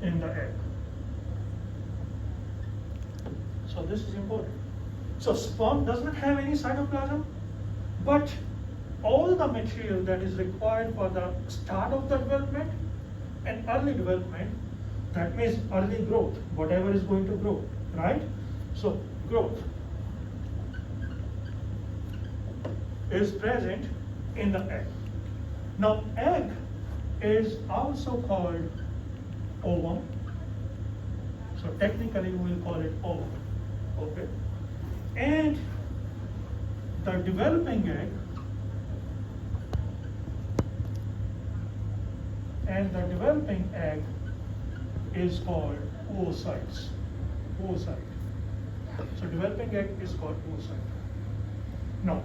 in the egg. So this is important. So sperm does not have any cytoplasm, but all the material that is required for the start of the development and early development, that means early growth, whatever is going to grow, right? So growth is present in the egg. Now egg is also called ovum. So technically we will call it ovum, okay? And the developing egg is called oocytes. Oocyte. So developing egg is called oocyte. Now,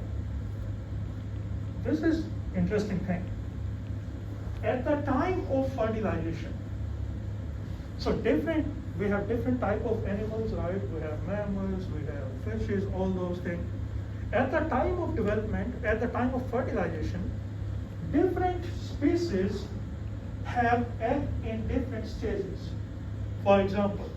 this is interesting thing. At the time of fertilization, so we have different type of animals, right? We have mammals, we have fishes, all those things. At the time of development, at the time of fertilization, different species have egg in different stages. For example,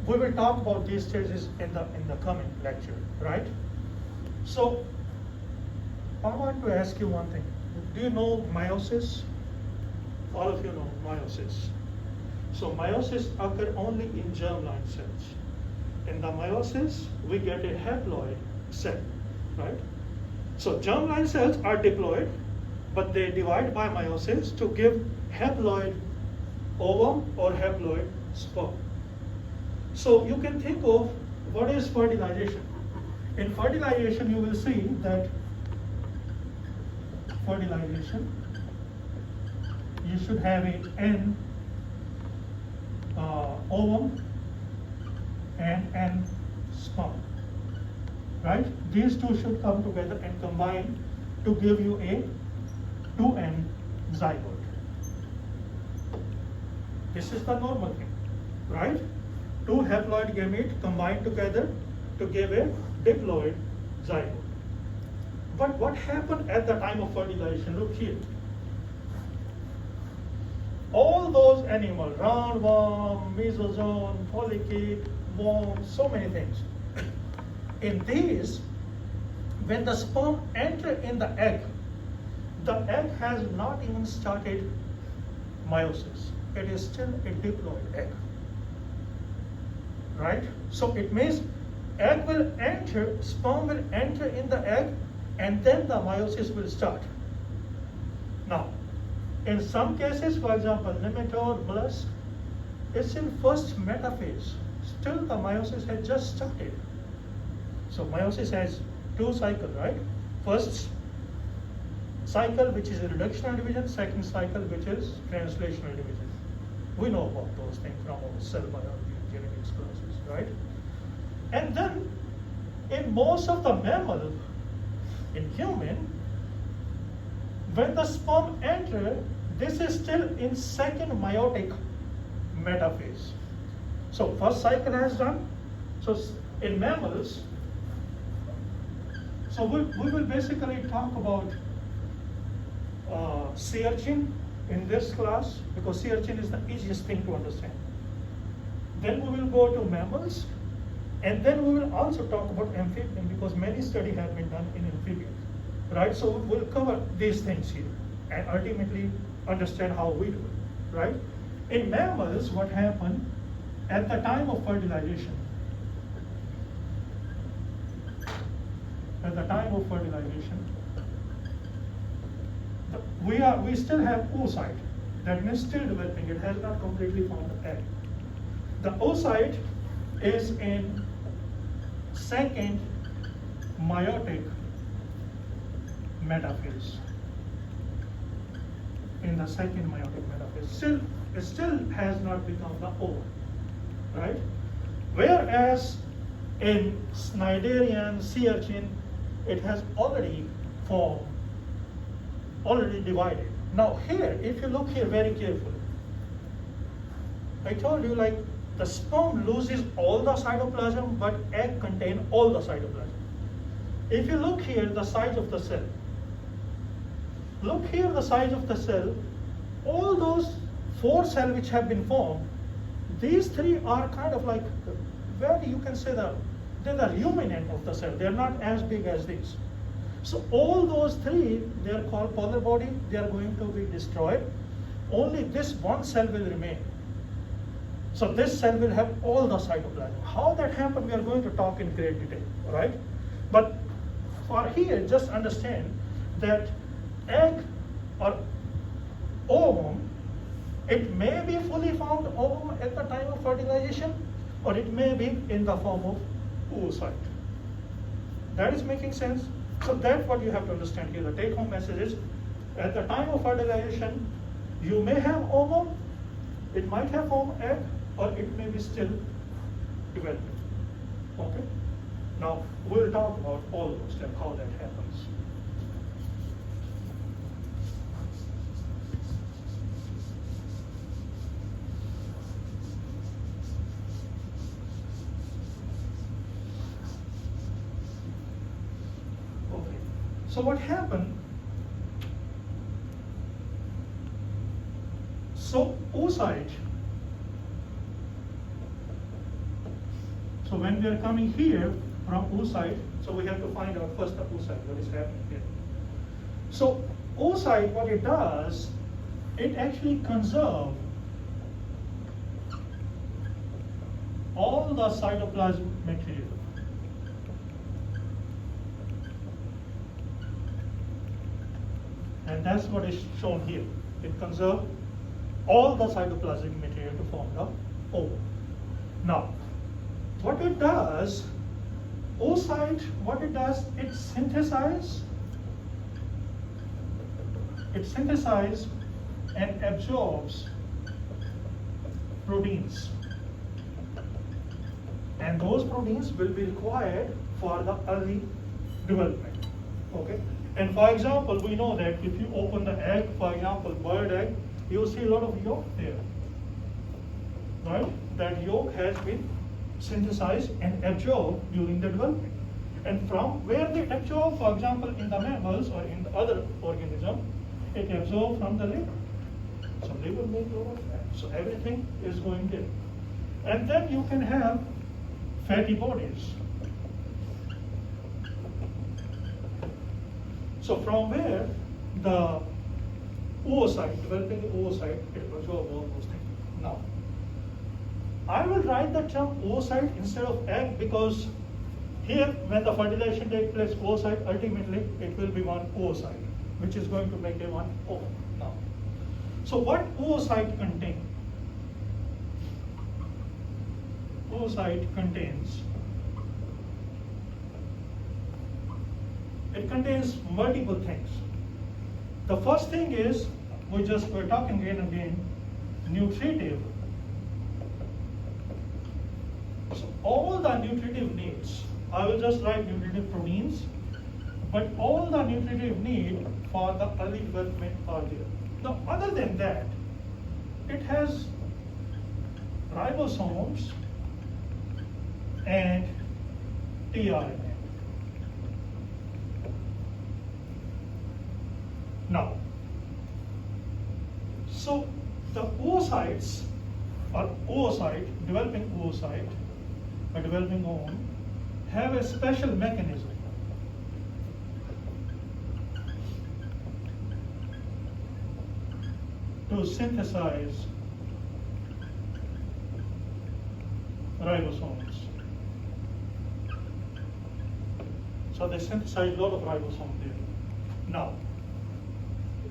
we will talk about these stages in the coming lecture, right? So I want to ask you one thing. Do you know meiosis? All of you know meiosis. So meiosis occurs only in germline cells. In the meiosis, we get a haploid cell, right? So germline cells are diploid, but they divide by meiosis to give haploid ovum or haploid sperm. So you can think of what is fertilization. In fertilization, you will see that fertilization, you should have an ovum and an sperm, right? These two should come together and combine to give you a 2N zygote. This is the normal thing, right? Two haploid gametes combine together to give a diploid zygote. But what happened at the time of fertilization? Look here. All those animals, roundworm, mesozoon, polychaete, worm, so many things. In these, when the sperm enter in the egg has not even started meiosis. It is still a diploid egg, right? So it means sperm will enter in the egg, and then the meiosis will start. Now, in some cases, for example, nematode, mollusk, it's in first metaphase. Still the meiosis has just started. So meiosis has two cycles, right? First cycle, which is a reductional division, second cycle, which is translational division. We know about those things from our cell biology and genetics classes, right? And then in most of the mammal, in human, when the sperm enter, this is still in second meiotic metaphase. So first cycle has done. So in mammals, so we will basically talk about sea urchin in this class, because sea urchin is the easiest thing to understand. Then we will go to mammals, and then we will also talk about amphibian, because many studies have been done in amphibians, right? So we'll cover these things here and ultimately understand how we do it, right? In mammals, what happened at the time of fertilization? At the time of fertilization, we still have oocyte. That means still developing. It has not completely formed the egg. The oocyte is in second meiotic metaphase. In the second meiotic metaphase, it still has not become the ovum, right? Whereas in Schneiderian, sea urchin, it has already formed, already divided. Now here, if you look here very carefully, I told you like the sperm loses all the cytoplasm, but egg contain all the cytoplasm. If you look here, the size of the cell. Look here, the size of the cell all those 4 cells which have been formed, these 3 are kind of like, very, you can say that they're the ruminant of the cell. They're not as big as these. So all those 3, they are called polar body. They are going to be destroyed. Only this one cell will remain. So this cell will have all the cytoplasm. How that happens, we are going to talk in great detail, right? But for here, just understand that egg or ovum, it may be fully formed ovum at the time of fertilization, or it may be in the form of oocyte. That is making sense? So that's what you have to understand here. The take-home message is, at the time of fertilization, you may have ovum, it might have formed egg, or it may be still developing. Okay? Now, we'll talk about all those steps, how that happens. Okay. So what happened? So oocyte. So when we are coming here from oocyte, so we have to find out first the oocyte, what is happening here. So oocyte, what it does, it actually conserves all the cytoplasmic material. And that's what is shown here. It conserves all the cytoplasmic material to form the ovum. Now, what it does, oocyte, what it does, it synthesizes and absorbs proteins. And those proteins will be required for the early development. Okay? And for example, we know that if you open the egg, for example, bird egg, you will see a lot of yolk there. Right? That yolk has been synthesized and absorbed during the development. And from where they absorb, for example, in the mammals or in the other organism, it absorbs from the liver. So liver makes a lot of fat. So everything is going there. And then you can have fatty bodies. So from where the oocyte, developing the oocyte, it absorbs all those things. Now, I will write the term oocyte instead of egg because here, when the fertilization takes place, oocyte, ultimately it will be one oocyte, which is going to make a one ovum. Now, so what oocyte contains? Oocyte contains, it contains multiple things. The first thing is, we're talking again and again, nutritive. So all the nutritive needs, I will just write nutritive proteins, but all the nutritive need for the early development are there. Now, other than that, it has ribosomes and tRNA. Now, so the oocytes, or oocyte, developing oocyte, or developing ovum, have a special mechanism. To synthesize ribosomes. So they synthesize a lot of ribosome there. Now,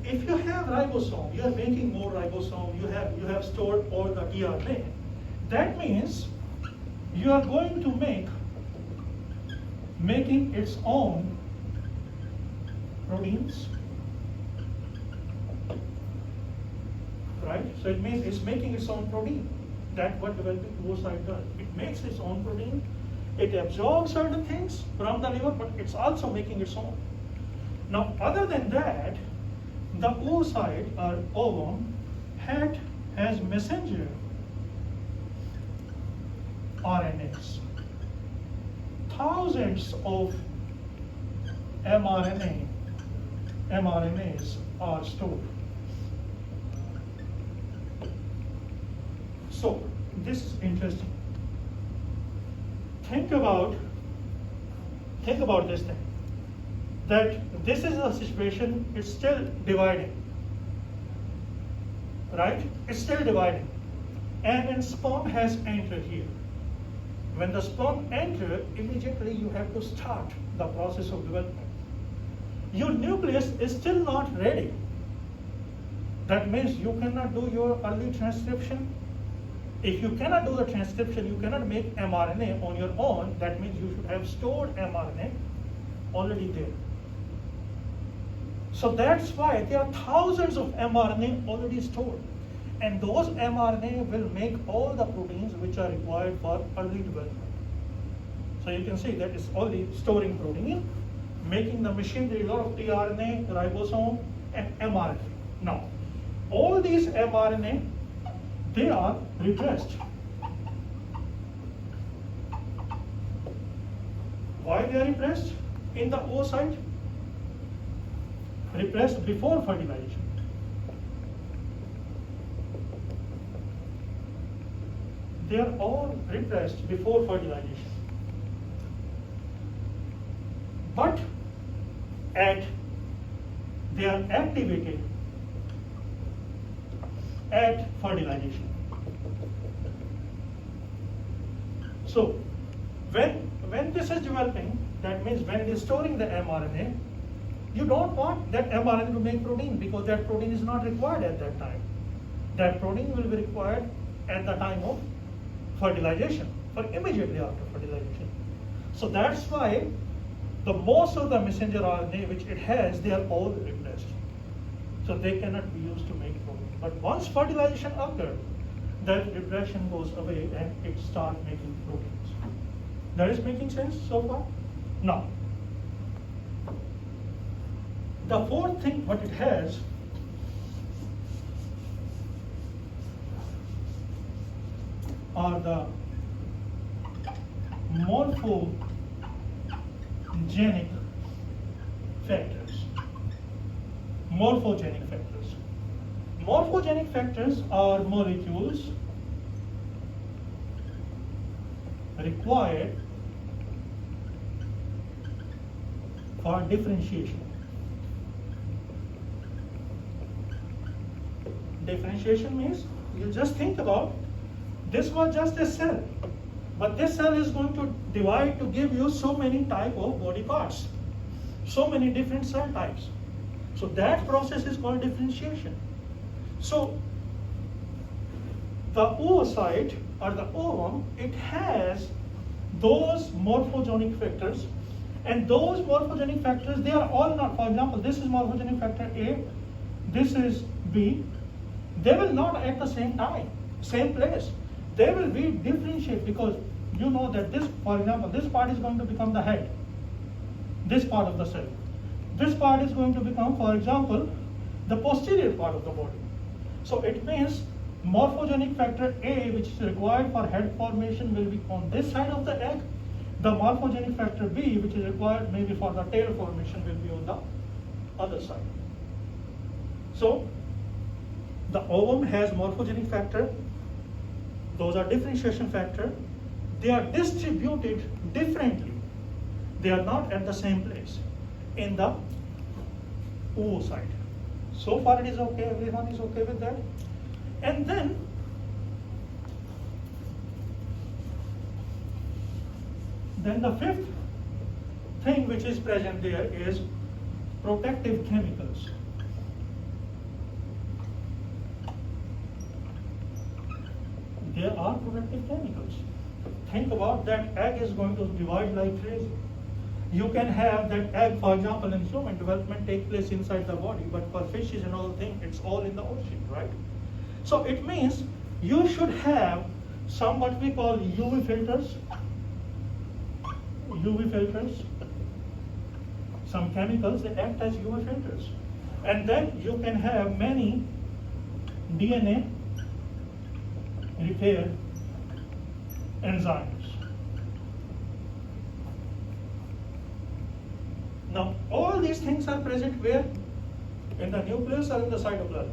if you have ribosome, you are making more ribosome, you have stored all the tRNA. That means you are going to making its own proteins, right? So it means it's making its own protein. That's what developing oocyte does. It makes its own protein. It absorbs certain things from the liver, but it's also making its own. Now, other than that, the oocyte or ovum has messenger RNAs. Thousands of mRNAs are stored. So this is interesting. Think about this thing. That this is a situation, it's still dividing. Right? It's still dividing. And then sperm has entered here. When the sperm enters, immediately you have to start the process of development. Your nucleus is still not ready. That means you cannot do your early transcription. If you cannot do the transcription, you cannot make mRNA on your own. That means you should have stored mRNA already there. So that's why there are thousands of mRNA already stored. And those mRNA will make all the proteins which are required for early development. So you can see that it's only storing protein, making the machinery, a lot of tRNA, ribosome, and mRNA. Now, all these mRNA, they are repressed. Why they are repressed in the oocyte? Repressed before fertilization. They are all repressed before fertilization. But they are activated at fertilization. So when this is developing, that means when it is storing the mRNA, you don't want that mRNA to make protein because that protein is not required at that time. That protein will be required at the time of fertilization or immediately after fertilization. So that's why the most of the messenger RNA which it has, they are all repressed. So they cannot be used to make protein. But once fertilization occurs, that repression goes away and it starts making proteins. That is making sense so far? Now, the fourth thing what it has are the morphogenic factors. Morphogenic factors. Morphogenic factors are molecules required for differentiation. Differentiation means you just think about this was just a cell, but this cell is going to divide to give you so many type of body parts, so many different cell types. So that process is called differentiation. So the oocyte or the ovum, it has those morphogenic factors, and those morphogenic factors, they are all not, for example, this is morphogenic factor A, this is B. They will not at the same time, same place. They will be differentiated because you know that this, for example, this part is going to become the head, this part of the cell. This part is going to become, for example, the posterior part of the body. So it means morphogenic factor A, which is required for head formation, will be on this side of the egg. The morphogenic factor B, which is required maybe for the tail formation, will be on the other side. So the ovum has morphogenic factor. Those are differentiation factor. They are distributed differently. They are not at the same place in the oocyte. So far it is okay, everyone is okay with that. And then the fifth thing which is present there is protective chemicals. There are protective chemicals. Think about that egg is going to divide like crazy. You can have that egg, for example, in human development take place inside the body, but for fishes and all things, it's all in the ocean, right? So it means you should have some what we call UV filters, some chemicals that act as UV filters. And then you can have many DNA repair enzymes. Now, all these things are present where? In the nucleus or in the cytoplasm?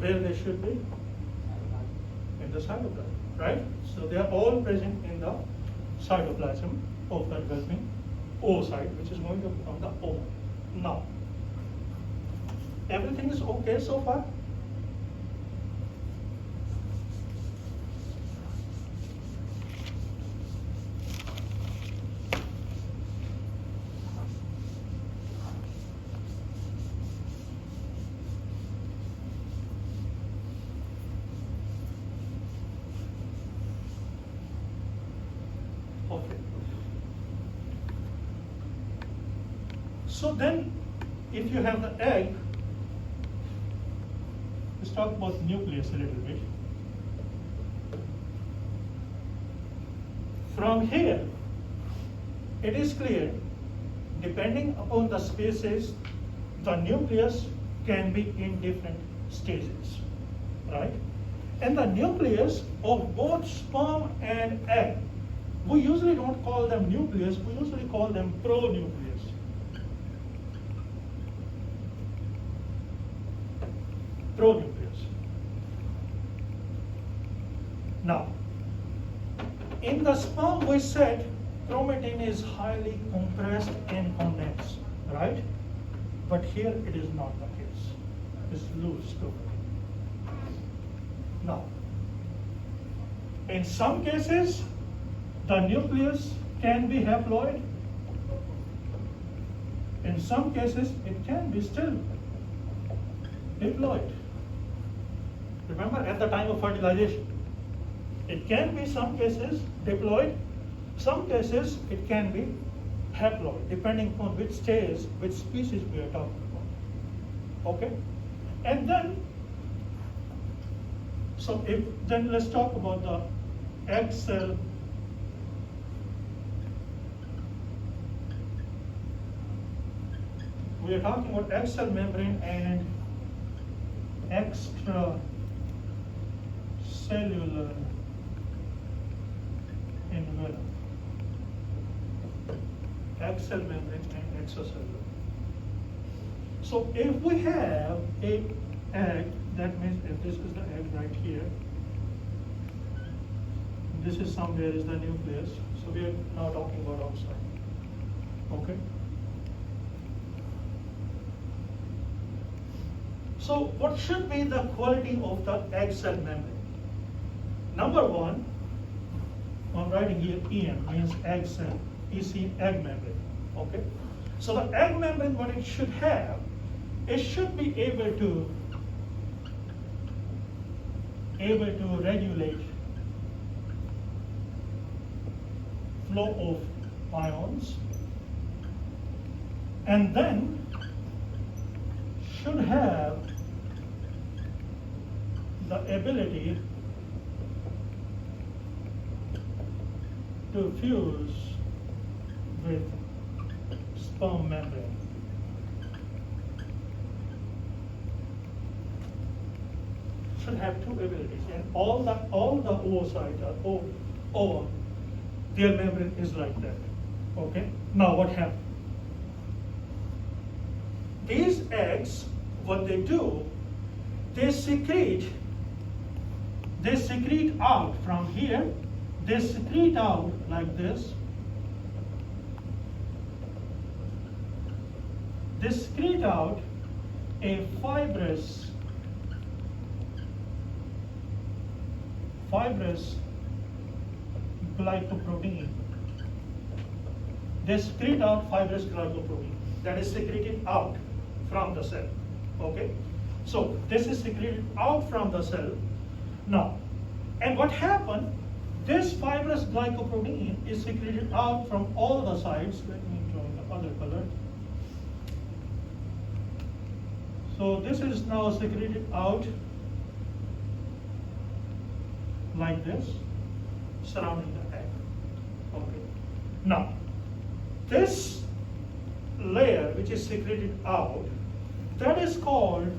where they should be? In the cytoplasm, right? So they are all present in the cytoplasm of the developing oocyte, which is going to become the ovum. Now, everything is okay so far? Okay. So then, if you have the egg, let's talk about nucleus a little bit. From here, it is clear, depending upon the species, the nucleus can be in different stages, right? And the nucleus of both sperm and egg, we usually don't call them nucleus, we usually call them pronucleus. Pronucleus. Now, in the sperm we said chromatin is highly compressed and condensed, right? But here it is not the case. It's loose chromatin. Now, in some cases, the nucleus can be haploid. In some cases, it can be still diploid. Remember, at the time of fertilization, it can be some cases diploid, some cases it can be haploid, depending upon which stage, which species we are talking about. Okay? And then, then let's talk about the egg cell. We are talking about egg cell membrane and extracellular envelope. Egg cell membrane and extracellular. So if we have a egg, that means if this is the egg right here, this is somewhere is the nucleus. So we are now talking about outside. Okay? So what should be the quality of the egg cell membrane? Number one, I'm writing here EM, means egg cell, EC, egg membrane, okay? So the egg membrane, what it should have, it should be able to regulate flow of ions, and then should have the ability to fuse with sperm membrane. Should have two abilities, and all the oocytes or their membrane is like that. Okay. Now what happens? These eggs, what they do, they secrete out from here, they secrete out like this. They secrete out a fibrous glycoprotein. They secrete out fibrous glycoprotein that is secreted out from the cell. Okay? So this is secreted out from the cell. Now, and what happened? This fibrous glycoprotein is secreted out from all the sides. Let me join the other color. So this is now secreted out like this, surrounding the egg. Okay. Now, this layer which is secreted out, that is called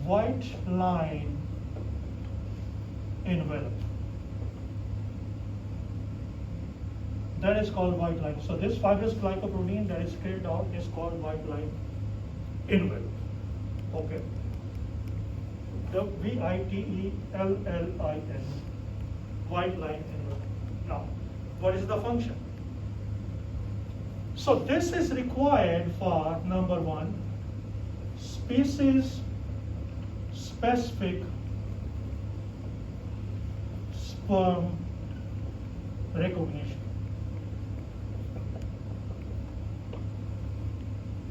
white line envelope. That is called white line. So this fibrous glycoprotein that is secreted out is called white line envelope. Okay. the VITELLIN, white line envelope. Now, what is the function? So this is required for number one, species specific sperm recognition.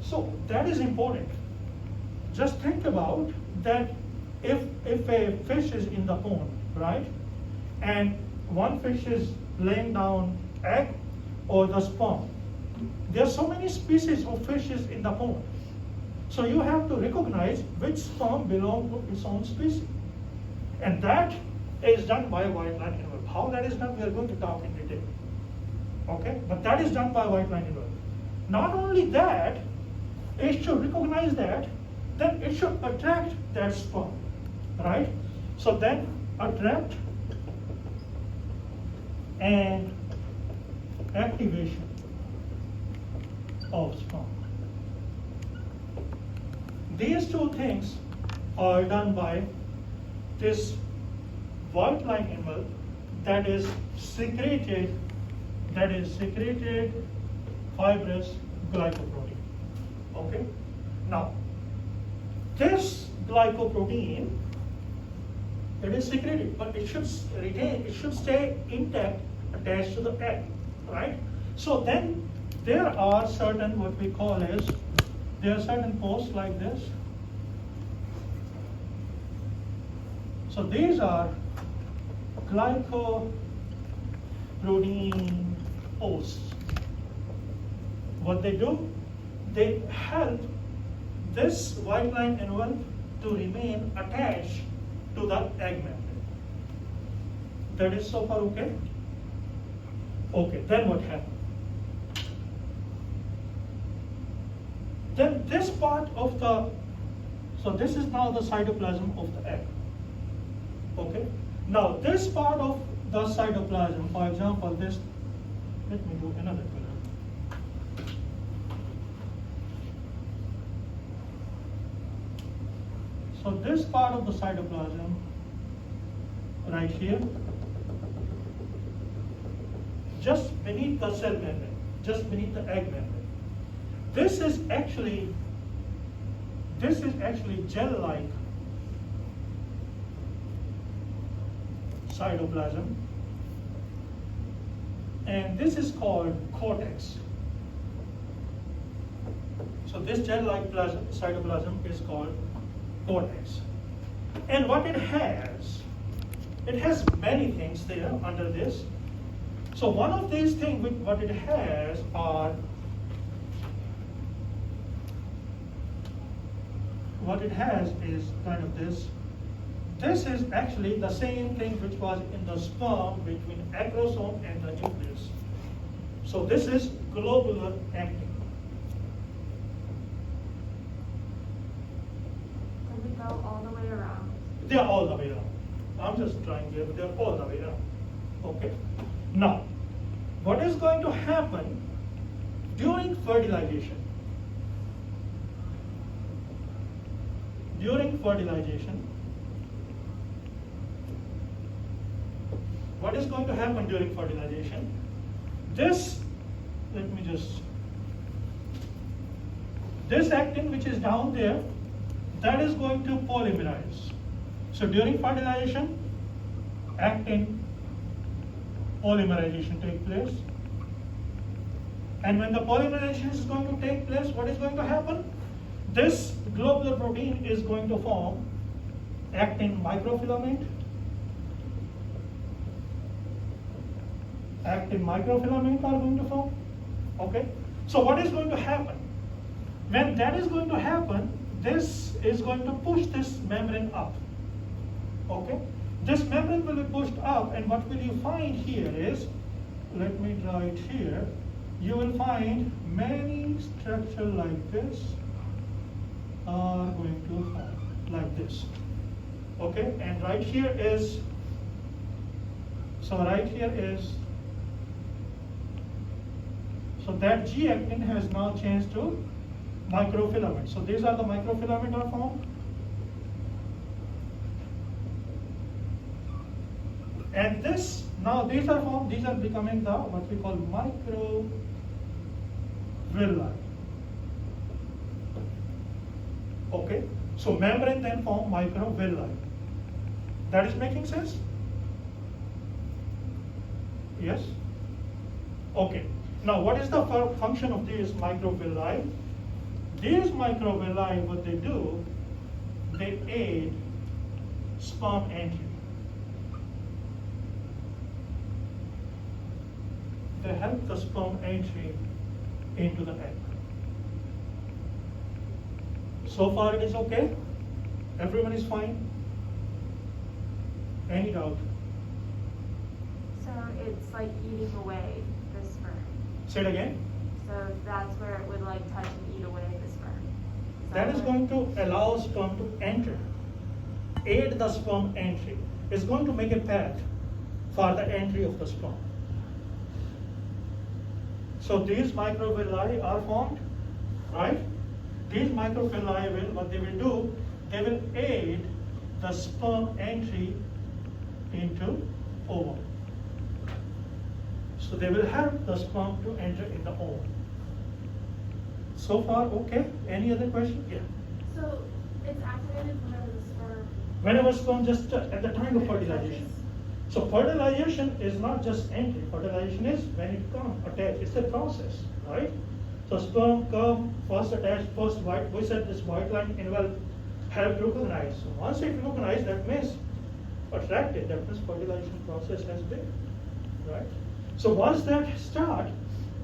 So that is important. Just think about that if a fish is in the pond, right? And one fish is laying down egg or the sperm. There are so many species of fishes in the pond. So you have to recognize which sperm belongs to its own species. And that is done by a white line envelope. How that is done, we are going to talk in detail. Okay? But that is done by a white line envelope. Not only that, it should recognize that, then it should attract that sperm, right? So then attract and activation of sperm. These two things are done by this white line envelope that is secreted fibrous glycoprotein. Okay? Now, this glycoprotein, it is secreted, but it should stay intact, attached to the egg, right? So then there are certain, what we call as, there are certain posts like this. So these are glycoprotein posts. What they do, they help this white line envelope to remain attached to the egg membrane. That is so far okay? Okay, then what happens? Then this part of the, so this is now the cytoplasm of the egg. Okay? Now this part of the cytoplasm, for example, this, let me do another color. So this part of the cytoplasm, right here, just beneath the cell membrane, just beneath the egg membrane. This is actually gel-like cytoplasm, and this is called cortex. So this gel-like cytoplasm is called cortex. And what it has many things there under this. So one of these things, what it has are, what it has is kind of this. This is actually the same thing which was in the sperm between acrosome and the nucleus. So this is globular actin. All the way around. They are all the way around. I'm just trying here, but they're all the way around. Okay. Now, what is going to happen during fertilization? During fertilization, what is going to happen during fertilization? This, this actin which is down there, that is going to polymerize. So during fertilization, actin polymerization takes place. And when the polymerization is going to take place, what is going to happen? This globular protein is going to form actin microfilament. Actin microfilament are going to form. Okay? So what is going to happen? When that is going to happen, this is going to push this membrane up. Okay? This membrane will be pushed up, and what will you find here is, let me draw it here, you will find many structures like this are going to form, like this. Okay? And right here is, so right here is, so that G actin has now changed to microfilament. So these are the microfilament are formed. And this, now these are formed, these are becoming the what we call microvilli. Okay, so membrane then form microvilli. That is making sense? Yes? Okay, now what is the function of these microvilli? These microvilli, what they do, they aid sperm entry. They help the sperm entry into the egg. So far it is okay? Everyone is fine? Any doubt? So it's like eating away the sperm. Say it again. So that's where it would like touch and eat away the sperm. That is going to allow sperm to enter, aid the sperm entry. It's going to make a path for the entry of the sperm. So these microvilli are formed, right? These microvilli will, what they will do, they will aid the sperm entry into ovum. So they will help the sperm to enter in the ovum. So far, okay? Any other question? Yeah. So it's activated whenever the sperm. Whenever sperm just at the time of fertilization. So fertilization is not just entry. Fertilization is when it comes attached. It's a process, right? So sperm come first attached, first white. We said this white line envelope help gluconize. So once it gluconized, that means attracted. That means fertilization process has been, right? So once that start,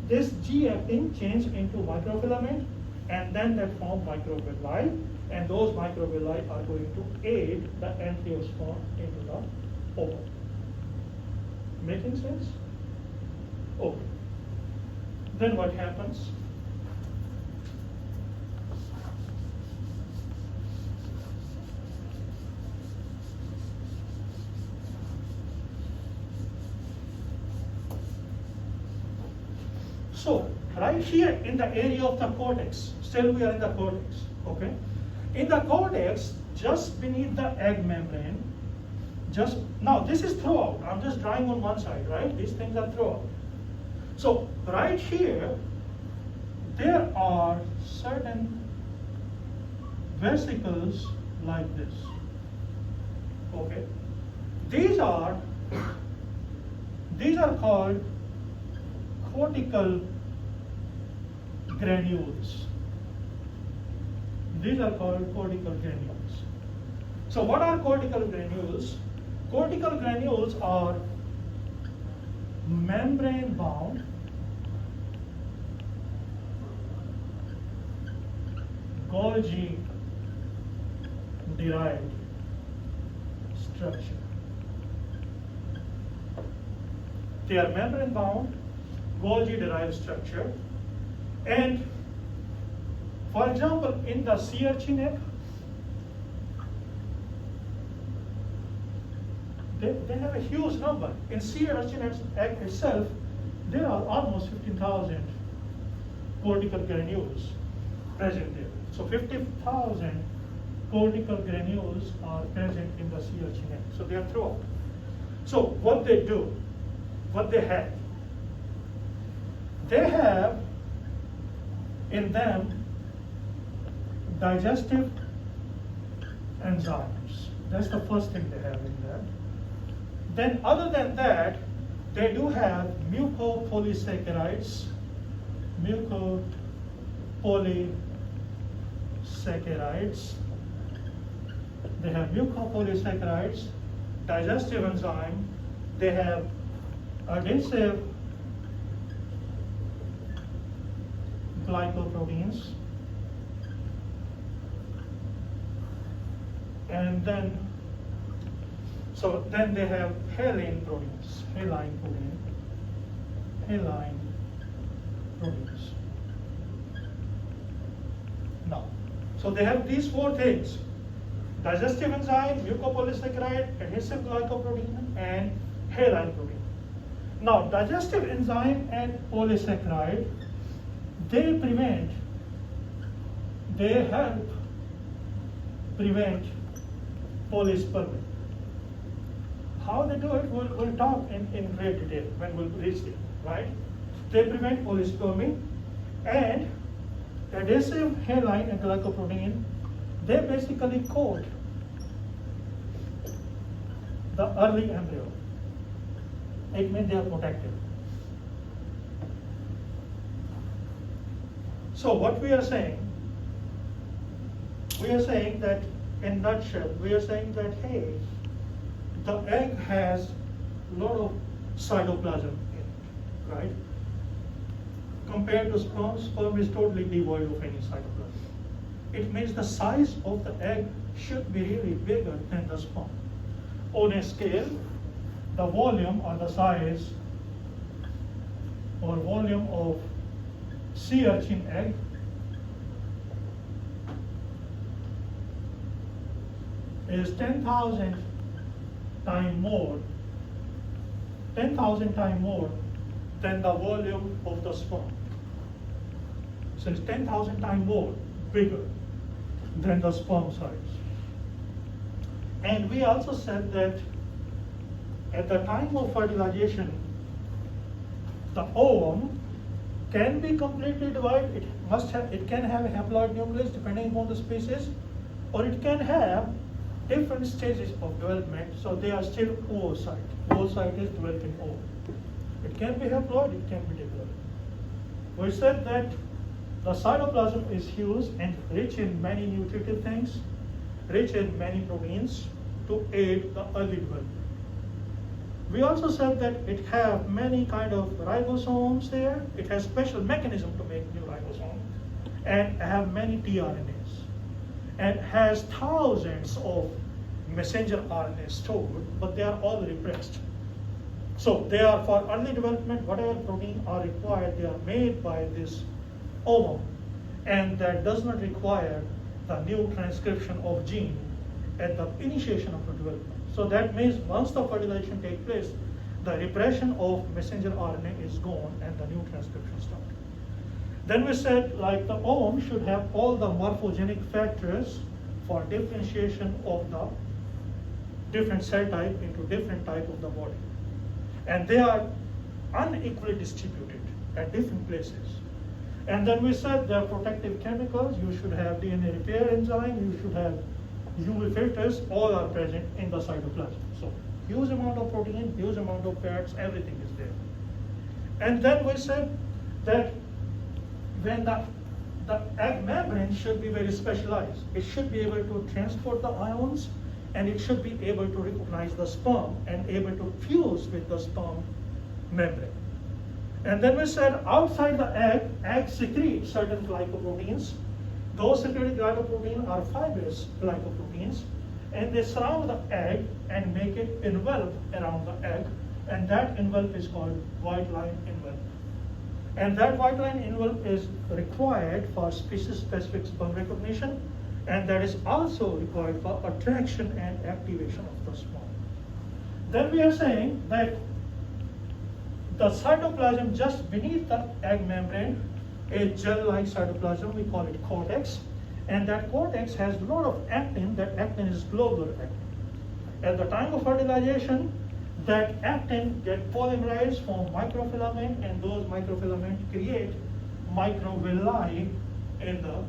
this G actin change into microfilament, and then that form microvilli, and those microvilli are going to aid the entry of sperm into the ovum. Making sense? Okay. Then what happens? So, right here in the area of the cortex, still we are in the cortex, okay? In the cortex, just beneath the egg membrane, now this is throughout. I'm just drawing on one side, right? These things are throughout. So right here, there are certain vesicles like this. Okay. These are called cortical granules. These are called cortical granules. So what are cortical granules? Cortical granules are membrane-bound Golgi-derived structure. They are membrane-bound Golgi-derived structure, and for example, in the sea urchin egg, they have a huge number. In sea urchin egg itself, there are almost 15,000 cortical granules present there. So 50,000 cortical granules are present in the sea urchin egg. So they are throughout. So what they do, what they have in them digestive enzymes. That's the first thing they have in there. Then other than that, they do have mucopolysaccharides. They have mucopolysaccharides, digestive enzyme. They have adhesive glycoproteins. And then they have haline proteins. Now, so they have these four things: digestive enzyme, mucopolysaccharide, adhesive glycoprotein, and haline protein. Now, digestive enzyme and polysaccharide, they help prevent polyspermy. how they do it, we'll talk in great detail when we'll reach there, right? They prevent polyspermy, and adhesive hairline and glycoprotein, they basically coat the early embryo. It means they are protected. So what we are saying that in nutshell, we are saying that, hey, the egg has a lot of cytoplasm in it, right? Compared to sperm, sperm is totally devoid of any cytoplasm. It means the size of the egg should be really bigger than the sperm. On a scale, the volume or the size or volume of sea urchin egg is 10,000 times more than the volume of the sperm. So it's 10,000 times more bigger than the sperm size. And we also said that at the time of fertilization, the ovum can be completely divided. It can have a haploid nucleus depending upon the species, or it can have different stages of development, so they are still oocyte. Oocyte is developing ovum. It can be haploid, it can be diploid. We said that the cytoplasm is huge and rich in many nutritive things, rich in many proteins to aid the early development. We also said that it have many kind of ribosomes there. It has special mechanism to make new ribosomes and have many tRNAs and has thousands of messenger RNAs stored, but they are all repressed. So they are for early development, whatever protein are required, they are made by this ovum, and that does not require the new transcription of gene at the initiation of the development. So that means once the fertilization takes place, the repression of messenger RNA is gone and the new transcription starts. Then we said like the ovum should have all the morphogenic factors for differentiation of the different cell type into different type of the body. And they are unequally distributed at different places. And then we said there are protective chemicals. You should have DNA repair enzyme, you should have UV filters, all are present in the cytoplasm. So huge amount of protein, huge amount of fats, everything is there. And then we said that when the egg membrane should be very specialized. It should be able to transport the ions, and it should be able to recognize the sperm and able to fuse with the sperm membrane. And then we said outside the egg secretes certain glycoproteins. Those secreted glycoproteins are fibrous glycoproteins, and they surround the egg and make it envelop around the egg, and that envelope is called white line envelope. And that white line envelope is required for species-specific sperm recognition, and that is also required for attraction and activation of the sperm. Then we are saying that the cytoplasm just beneath the egg membrane, a gel-like cytoplasm, we call it cortex, and that cortex has a lot of actin. That actin is globular actin. At the time of fertilization, that actin get polymerized, form microfilament, and those microfilament create microvilli in the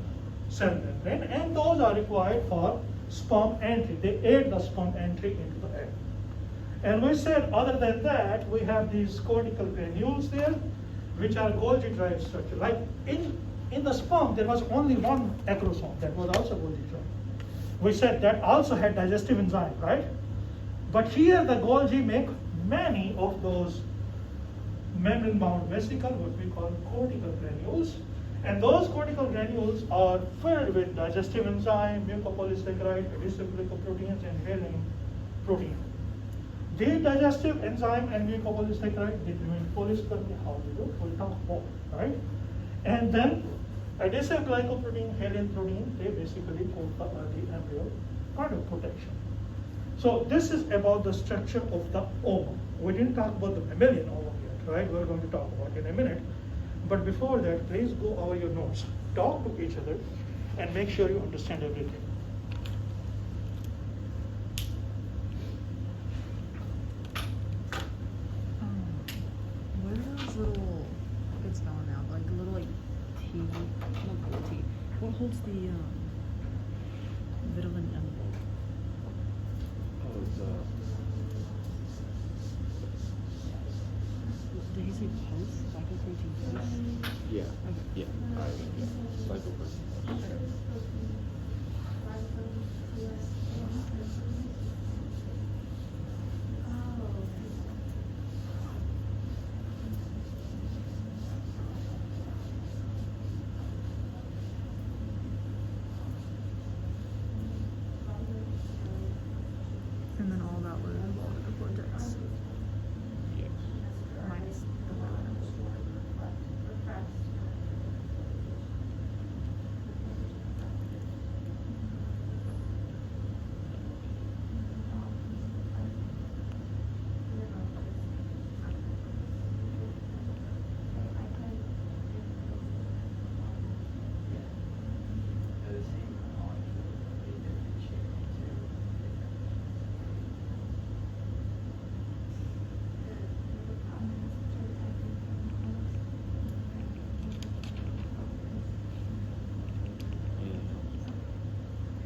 cell membrane, and those are required for sperm entry. They aid the sperm entry into the egg. And we said other than that, we have these cortical granules there, which are Golgi-derived structure. Like in the sperm, there was only one acrosome that was also Golgi-derived. We said that also had digestive enzyme, right? But here the Golgi make many of those membrane-bound vesicles, what we call cortical granules. And those cortical granules are filled with digestive enzyme, mucopolysaccharide, adhesive glycoproteins, and hyaline protein. The digestive enzyme and mucopolysaccharide, they prevent polyspermy. How we do? We'll talk more, right? And then adhesive glycoprotein, hyaline protein, they basically coat the early embryo, part of protection. So this is about the structure of the ovum. We didn't talk about the mammalian ovum yet, right? We're going to talk about it in a minute. But before that, please go over your notes. Talk to each other and make sure you understand everything. holds the vitamin envelope? Oh, it's Did he say post? Glycoprotein post? yeah, Okay. yeah, glycoprotein. And then all that was involved in the cortex. Yes. Minus the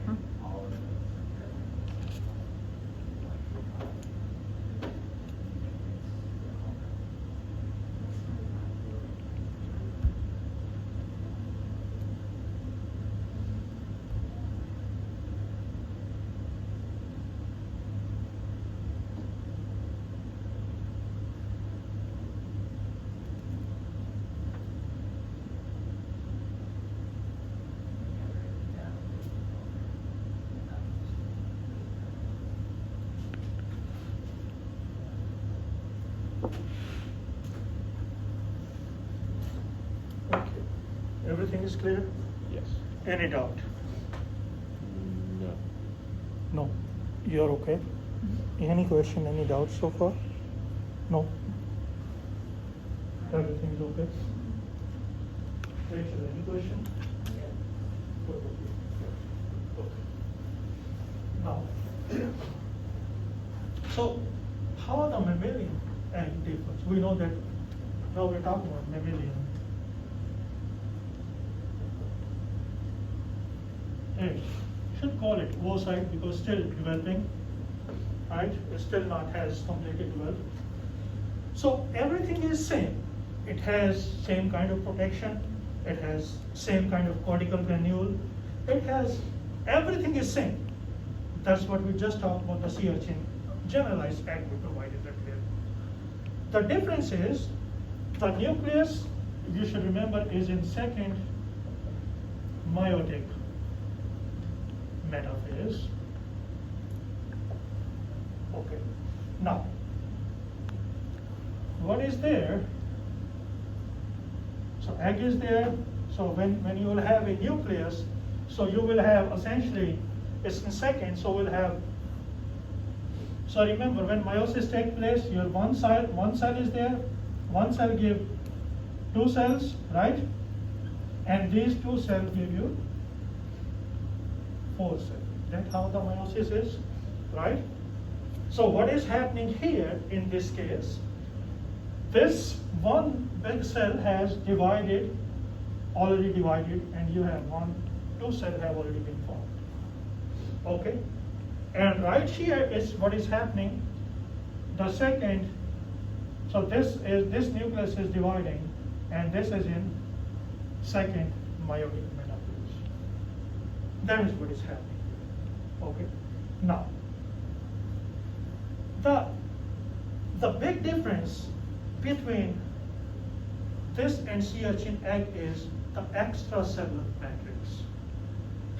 Huh? Okay. Everything is clear? Yes. Any doubt? No. No. You're okay? Any question, any doubt so far? No? Everything's okay? Rachel, any question? Okay. Now, so how the mammalian egg differs? We know that now we're talking about mammalian egg. Should call it oocyte because still developing, right? It still not has completely developed. So everything is same. It has same kind of protection. It has same kind of cortical granule. It has, everything is same. That's what we just talked about the sea urchin. Generalized egg we provided that there. The difference is the nucleus, you should remember, is in second meiotic metaphase. Okay. Now, what is there? So egg is there. So when you will have a nucleus, so you will have essentially, it's in second, so we'll have, so remember when meiosis takes place, your one cell is there, one cell give two cells, right? And these two cells give you four cells. That's how the meiosis is, right? So what is happening here in this case, this one big cell has already divided, and you have two cells have already been formed. Okay? And right here is what is happening. The second, so this nucleus is dividing, and this is in second meiotic metaphase. That is what is happening. Okay? Now, the big difference between this and sea urchin egg is the extracellular matrix.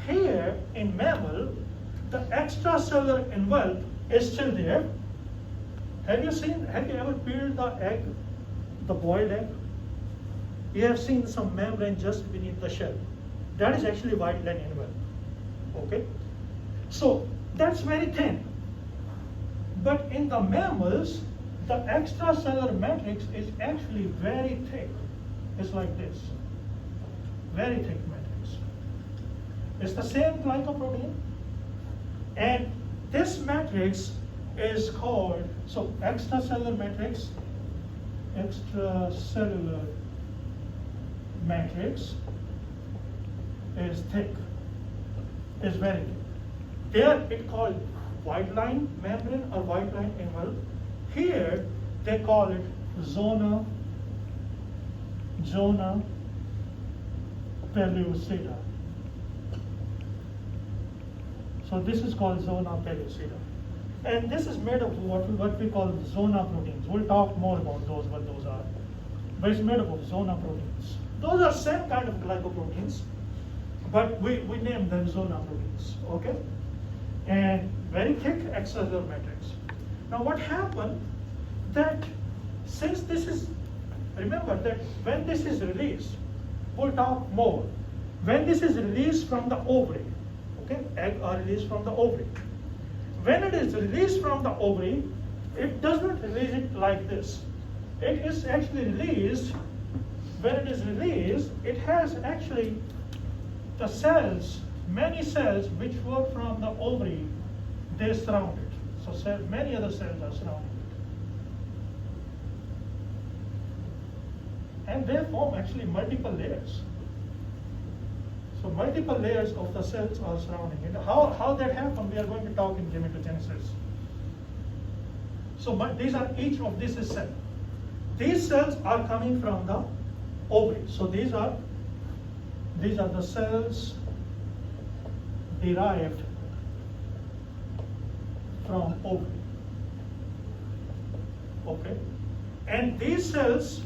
Here in mammal, the extracellular envelope is still there. Have you ever peeled the egg, the boiled egg? You have seen some membrane just beneath the shell. That is actually white line envelope. Okay? So that's very thin. But in the mammals, the extracellular matrix is actually very thick. It's like this. Very thick matrix. It's the same glycoprotein. And this matrix is called, so extracellular matrix is thick, is very thick. There it called white line membrane or white line envelope. Here they call it zona pellucida. So this is called zona pellucida. And this is made of what we call zona proteins. We'll talk more about those, what those are. But it's made up of zona proteins. Those are same kind of glycoproteins, but we name them zona proteins, okay? And very thick extracellular matrix. Now what happened that since this is, remember that when this is released, we'll talk more. When this is released from the ovary, okay, egg are released from the ovary. When it is released from the ovary, it does not release it like this. It is actually released, when it is released, it has actually the cells, many cells which were from the ovary, they surround it. So many other cells are surrounding it. And they form actually multiple layers. So multiple layers of the cells are surrounding it. How that happens, we are going to talk in gametogenesis. So these are, each of this is cell. These cells are coming from the ovary. So these are the cells derived from ovary. Okay, and these cells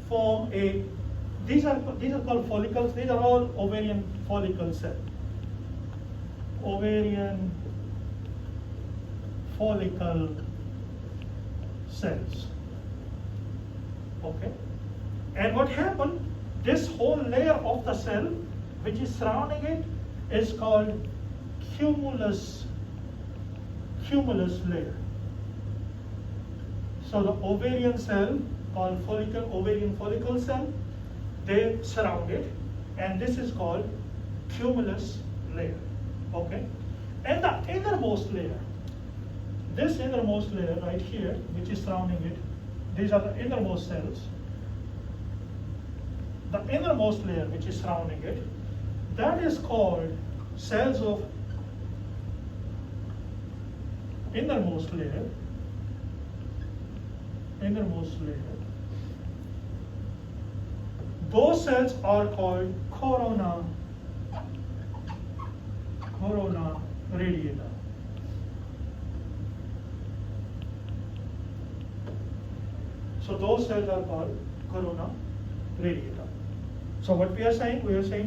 form a. These are called follicles. These are all ovarian follicle cells. Ovarian follicle cells. Okay, and what happened? This whole layer of the cell, which is surrounding it, is called cumulus layer. So the ovarian cell called ovarian follicle cell, they surround it, and this is called cumulus layer. Okay, and the innermost layer, this innermost layer right here, which is surrounding it, these are the innermost cells. The innermost layer which is surrounding it, that is called cells of innermost layer. Those cells are called corona radiata. So those cells are called corona radiata. So what we are saying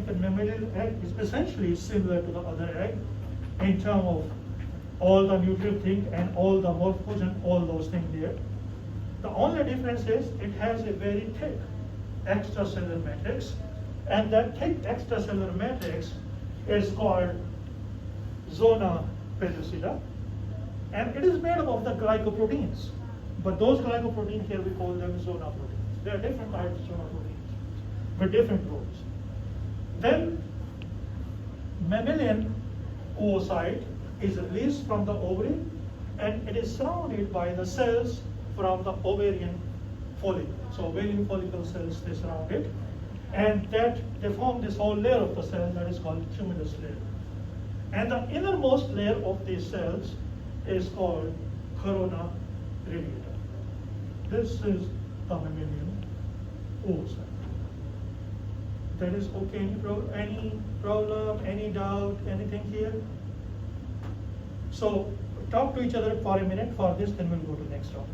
that mammalian egg is essentially similar to the other egg in terms of all the nutrient thing and all the morphos and all those things there. The only difference is it has a very thick extracellular matrix, and that thick extracellular matrix is called zona pellucida, and it is made up of the glycoproteins. But those glycoproteins here, we call them zona proteins. There are different types of zona proteins with different roles. Then mammalian oocyte is released from the ovary, and it is surrounded by the cells from the ovarian follicle. So ovarian follicle cells, they surround it, and that they form this whole layer of the cell that is called cumulus layer. And the innermost layer of these cells is called corona radiata. This is the mammalian oocyte. That is okay. Any problem, any doubt, anything here? So talk to each other for a minute for this, then we'll go to the next topic.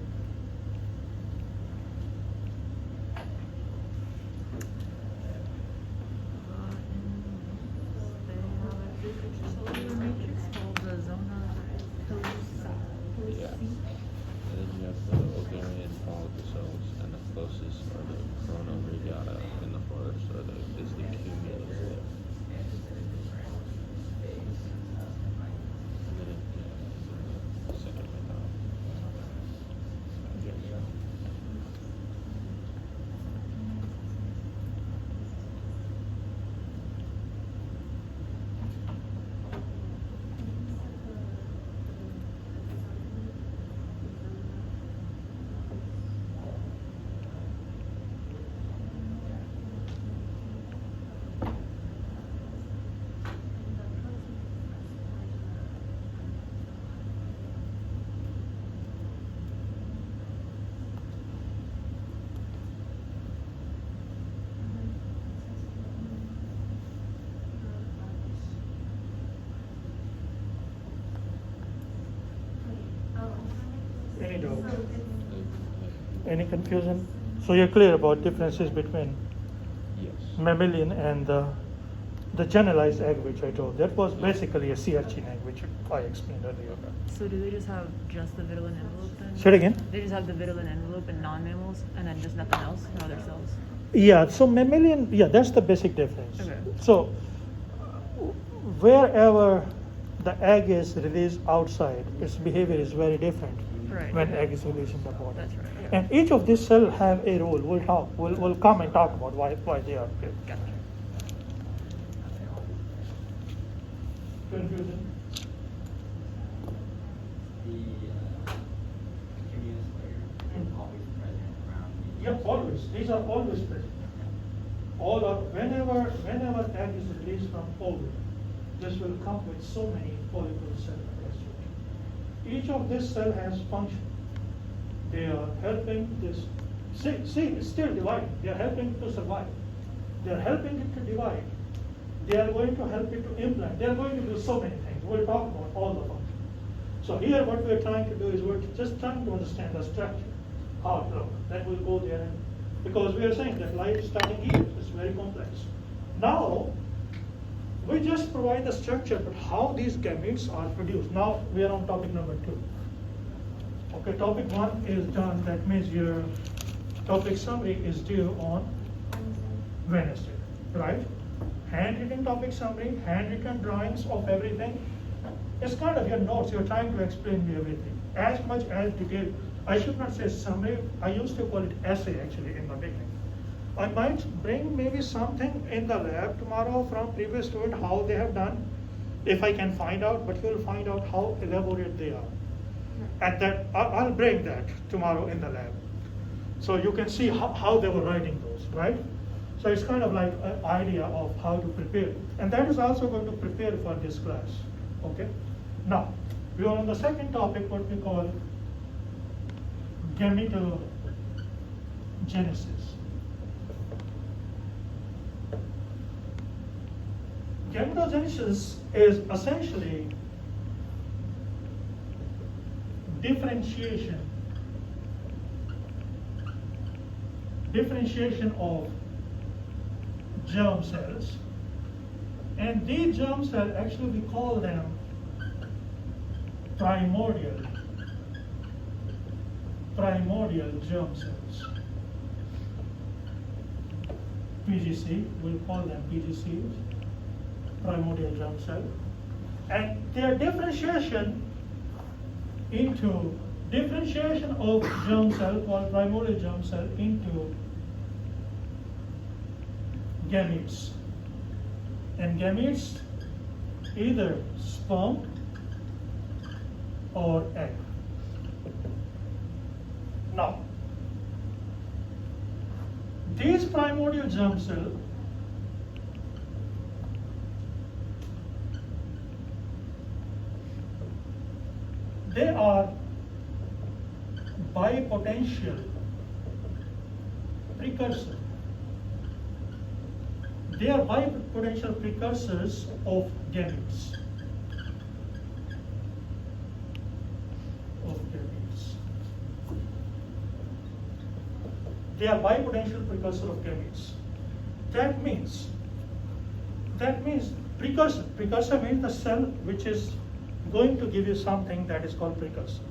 Yeah. And then you have the ovarian follicle cells, and the closest are the corona radiata, and the farthest is the cumulus layer. And then second one down. gametophyte. So it's Any confusion? So you're clear about differences between Yes. mammalian and the generalized egg, which I told. That was basically a sea urchin egg, which I explained earlier. So do they just have just the vitelline envelope then? Say it again. They just have the vitelline envelope in non-mammals, and then just nothing else, no other cells. Yeah, so mammalian, yeah, that's the basic difference. Okay. So wherever the egg is released outside, its behavior is very different Right. when okay. egg is released in the body. That's right. Okay. And each of these cells have a role. We'll come and talk about why they are here. Gotcha. Confusion? The cumulus layer is always present around the. Yeah, always. These are always present. All are whenever egg is released from ovary, this will come with so many follicle cells attached to it. Each of this cell has function. They are helping this. See, it's still dividing. They are helping to survive. They are helping it to divide. They are going to help it to implant. They are going to do so many things. We'll talk about all the functions. So here what we're trying to do is we're just trying to understand the structure, how it looks. Then we'll go there and, because we are saying that life starting here is very complex. Now, we just provide the structure, but how these gametes are produced. Now we are on topic number 2. Okay, topic 1 is done. That means your topic summary is due on Wednesday, right? Handwritten topic summary, handwritten drawings of everything. It's kind of your notes. You're trying to explain me everything. As much as detail. I should not say summary. I used to call it essay actually in the beginning. I might bring maybe something in the lab tomorrow from previous student how they have done, if I can find out. But you'll find out how elaborate they are. And that I'll bring that tomorrow in the lab, so you can see how they were writing those, right? So it's kind of like an idea of how to prepare, and that is also going to prepare for this class. Okay. Now we are on the second topic, what we call gametogenesis. Gametogenesis is essentially differentiation of germ cells, and these germ cells, actually we call them primordial germ cells. PGC, we'll call them PGCs, primordial germ cell, and their differentiation of germ cell called primordial germ cell into gametes. And gametes either sperm or egg. Now, these primordial germ cells they are bipotential precursor. They are bipotential precursors of gametes. They are bipotential precursor of gametes. That means precursor. Precursor means the cell which is going to give you something that is called precursor.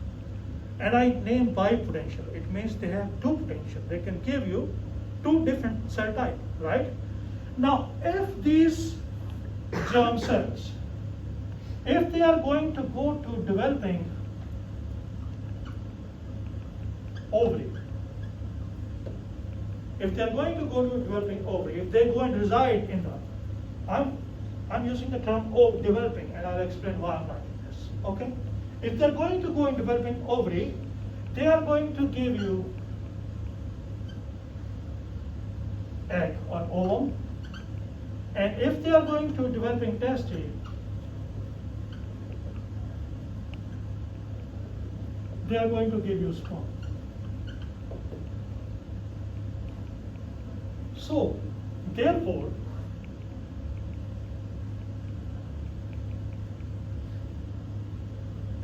And I name bipotential. It means they have two potential. They can give you two different cell type, right? Now, if these germ cells, if they are going to go to developing ovary, if they are going to go to developing ovary, if they go and reside in the, I'm using the term developing, and I'll explain why I'm writing this. Okay? If they're going to go in developing ovary, they are going to give you egg or ovum, and if they are going to developing testes, they are going to give you sperm. So, therefore,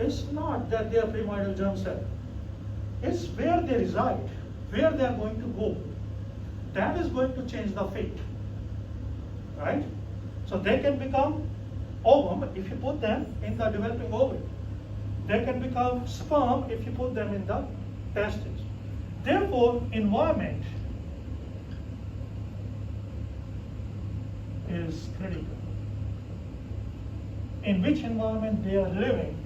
it's not that they are primordial germ cell. It's where they reside, where they are going to go. That is going to change the fate, right? So they can become ovum if you put them in the developing ovary. They can become sperm if you put them in the testes. Therefore, environment is critical. In which environment they are living,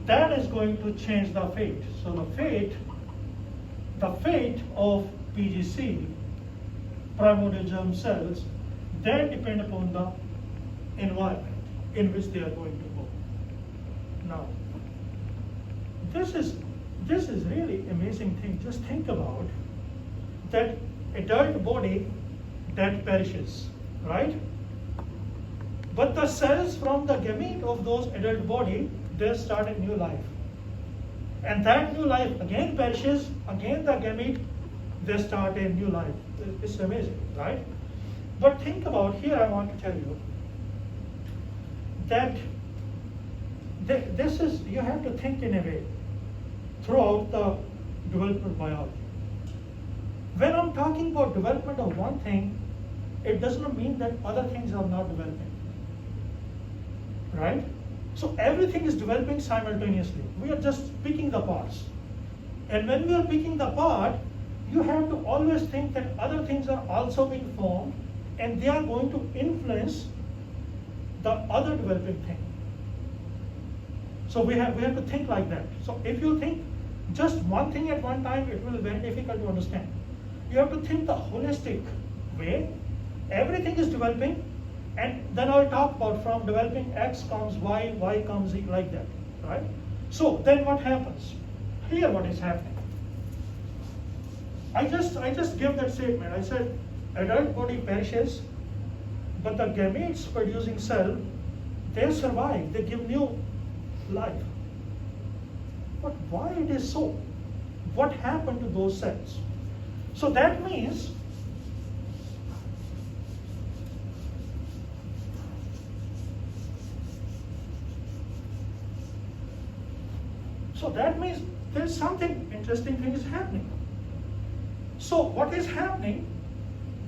that is going to change the fate. So the fate of PGC, primordial germ cells, they depend upon the environment in which they are going to go. Now, this is really amazing thing. Just think about that adult body that perishes, right? But the cells from the gamete of those adult body, they start a new life. And that new life again perishes, again the gamete, they start a new life. It's amazing, right? But think about, here I want to tell you that this is, you have to think in a way throughout the development biology. When I'm talking about development of one thing, it does not mean that other things are not developing, right? So everything is developing simultaneously. We are just picking the parts. And when we are picking the part, you have to always think that other things are also being formed and they are going to influence the other developing thing. So we have to think like that. So if you think just one thing at one time, it will be very difficult to understand. You have to think the holistic way. Everything is developing, and then I'll talk about from developing X comes Y, Y comes Z, like that, right? So then what happens? Here what is happening? I just gave that statement. I said adult body perishes, but the gametes producing cell, they survive, they give new life. But why it is so? What happened to those cells? So that means there's something interesting thing is happening. So what is happening?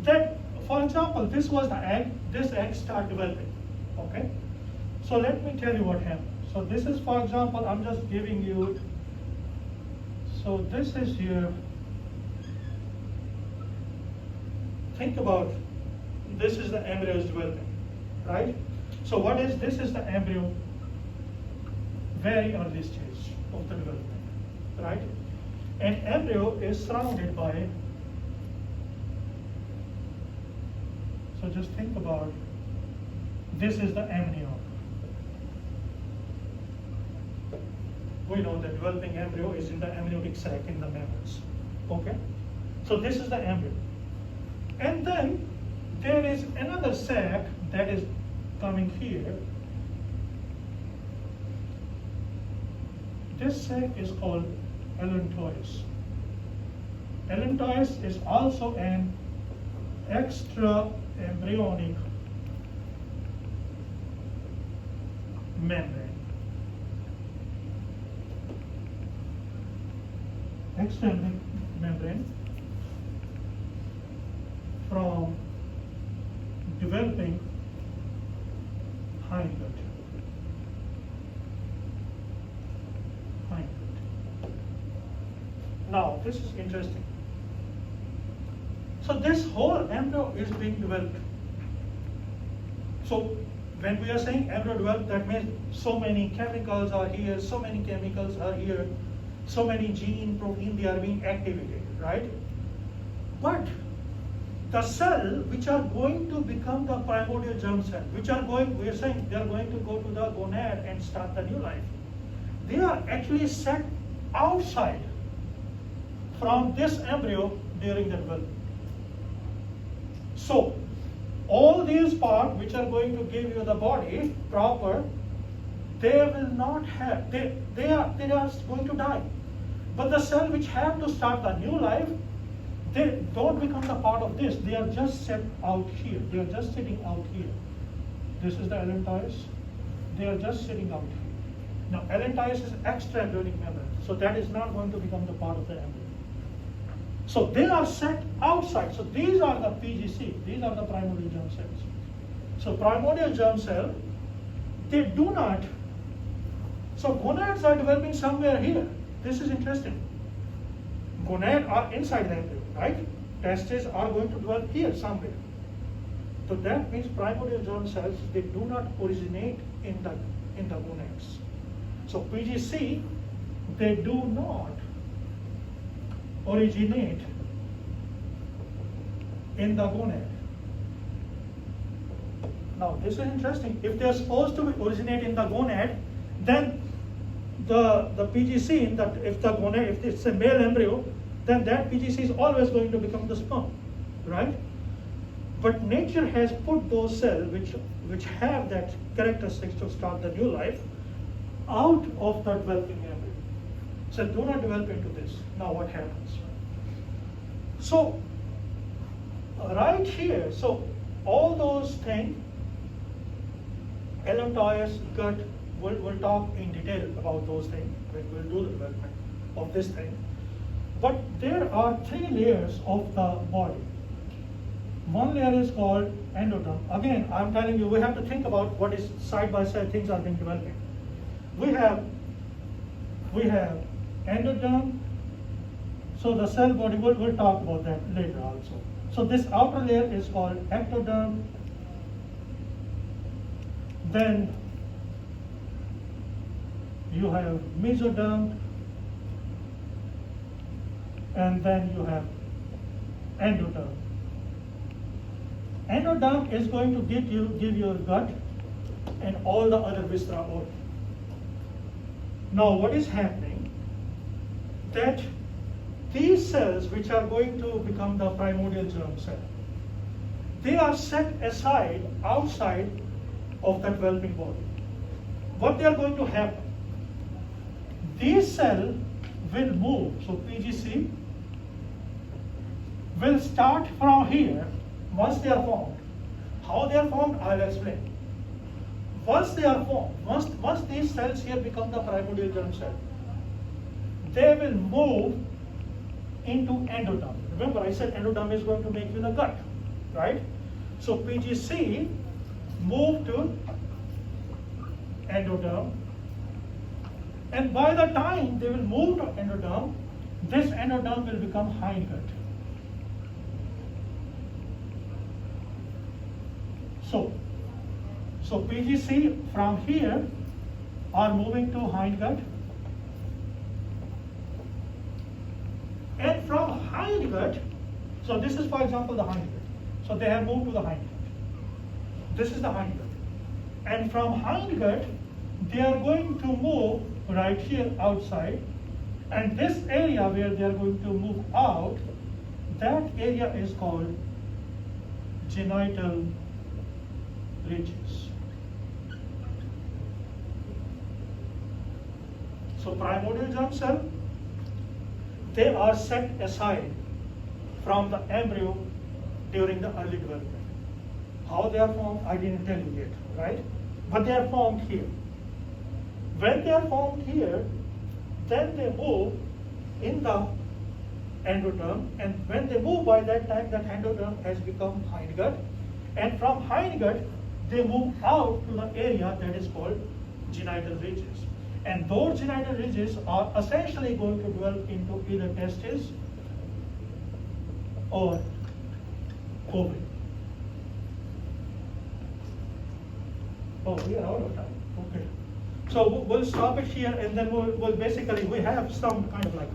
That, for example, this was the egg. This egg start developing. Okay. So let me tell you what happened. So this is, for example, I'm just giving you. So this is your. Think about. This is the embryo is developing, right? So what is this? Is the embryo. Very early stage of the development, right? An embryo is surrounded by. So just think about. This is the embryo. We know that developing embryo is in the amniotic sac in the mammals. Okay? So this is the embryo. And then there is another sac that is coming here. This sac is called allantois. Allantois is also an extra embryonic membrane. External membrane from developing hindgut. Now, this is interesting. So this whole embryo is being developed. So when we are saying embryo developed, that means so many chemicals are here, so many chemicals are here, so many gene, protein, they are being activated, right? But the cell which are going to become the primordial germ cell, which are going, we are saying they are going to go to the gonad and start the new life. They are actually set outside from this embryo during the development. So all these parts which are going to give you the body proper, they will not have, they are going to die. But the cell which have to start the new life, they don't become the part of this. They are just set out here. They are just sitting out here. This is the allantois. They are just sitting out here. Now, allantois is extra-embryonic membrane, so that is not going to become the part of the embryo. So they are set outside. So these are the PGC, these are the primordial germ cells. So primordial germ cell, they do not, so gonads are developing somewhere here. This is interesting. Gonads are inside the embryo, right? Testes are going to develop here somewhere. So that means primordial germ cells, they do not originate in the gonads. So PGC, they do not originate in the gonad. Now this is interesting. If they are supposed to originate in the gonad, then the PGC in that, if the gonad, if it's a male embryo, then that PGC is always going to become the sperm, right? But nature has put those cells which have that characteristics to start the new life out of the developing embryo. So do not develop into this. Now what happens? So right here, so all those things, allantois, gut, we'll talk in detail about those things when we'll do the development of this thing. But there are 3 layers of the body. One layer is called endoderm. Again, I'm telling you, we have to think about what is side by side things are being developed. We have endoderm. So the cell body, we'll talk about that later also. So this outer layer is called ectoderm. Then you have mesoderm, and then you have endoderm. Endoderm is going to give your gut and all the other viscera organ. Now what is happening? That these cells which are going to become the primordial germ cell, they are set aside outside of the developing body. What they are going to happen? These cells will move, so PGC will start from here once they are formed. How they are formed, I'll explain. Once they are formed, once these cells here become the primordial germ cell, they will move into endoderm. Remember, I said endoderm is going to make you the gut, right? So PGC move to endoderm, and by the time they will move to endoderm, this endoderm will become hindgut. So PGC from here are moving to hindgut, and from hindgut, so this is, for example, the hindgut. So they have moved to the hindgut. This is the hindgut. And from hindgut, they are going to move right here outside. And this area where they are going to move out, that area is called genital ridges. So primordial germ cell, they are set aside from the embryo during the early development. How they are formed, I didn't tell you yet, right? But they are formed here. When they are formed here, then they move in the endoderm, and when they move, by that time that endoderm has become hindgut, and from hindgut they move out to the area that is called genital ridges. And those genital ridges are essentially going to develop into either testes or ovary. Oh, we are out of time. Okay. So we'll stop it here, and then we'll basically, we have some kind of like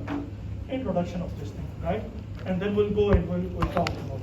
introduction of this thing, right? And then we'll go and we'll talk about